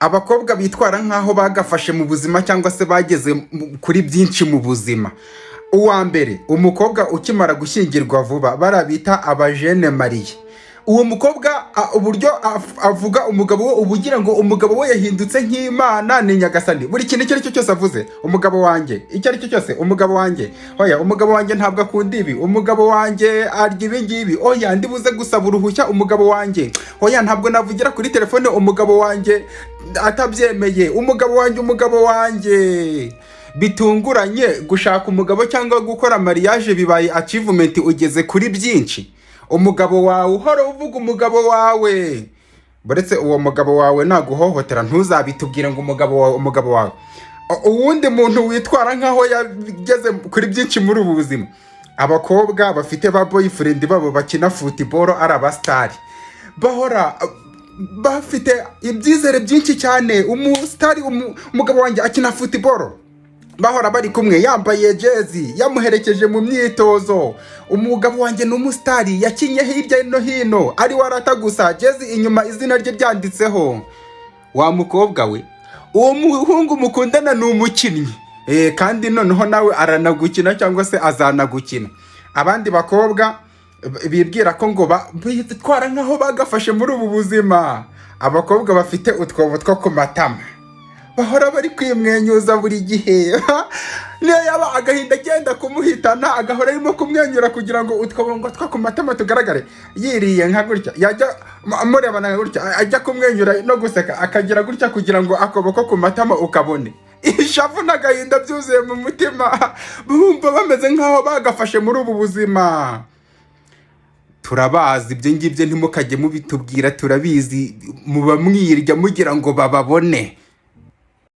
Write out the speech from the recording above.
Abakobwa bitwara nk'aho bagafashe mu buzima cyangwa se bageze kuri byinshi mu buzima. Uwa mbere, umukobwa ukimara gushyingirwa vuba barabita abajene mariye. Uwo mukobwa uburyo avuga umugabo we ubugira ngo umugabo we yahindutse nk'Imana ni nyagasani. Buri kintu icyo ari cyo cyose avuze, umugabo wanjye, icyo ari cyo cyose, umugabo wanjye. Oya, umugabo wanjye ntabwo akunda ibi, umugabo wanjye arya ibi ngibi. Oya, ndi buze gusaba uruhushya umugabo wanjye. Oya, ntabwo navugira kuri telefone umugabo wanjye atabyemeye. Umugabo wanjye. Bitunguranye gushaka umugabo cyangwa gukora mariage bibaye achievement, ugeze kuri byinshi. Umugabo wawe uhora uvuga umugabo wawe, buretse uwo mugabo wawe naguhohotera ntuzabitubwire ngo umugabo wawe. Uwundi muntu witwara nkaho yageze kuri byinshi muri ubu buzima, abakobwa bafite ba boyfriend babo bakina football ari abastari, bahora bafite ibyizere byinshi cyane. Umugabo wanjye akina football, bahora bari kumwe, yambaye jezi, yamuherekeje mu myitozo. Umugabo wanjye ni umusitari, yakinye hirya no hino, ari warata gusa jezi inyuma izina rye ryanditseho. Wa mukobwa we, uwo muhungu mukundana ni umukinnyi, kandi noneho nawe aranagukina cyangwa se azanagukina. Abandi bakobwa bibwira ko ngo bitwara nkaho bagafashe muri ubu buzima. Abakobwa bafite utwobo two ku matama, bahora bari kwimwenyuza buri gihe. Niyo yaba agahinda agenda kumuhitana, agahora arimo kumwenyura kugira ngo utwobongo two ku matama tugaragare. Yiriye nka gutya, yajya amurebana gutya, ajya kumwenyura no guseka akagira gutya kugira ngo akoboko ku matama ukabone. Ishavu n'agahinda byuzuye mu mutima, bumva bameze nkaho bagafashe muri ubu buzima. Turabazi ibyo ngibyo, ntimukajye mubitubwira, turabizi muba mwirya mugira ngo bababone.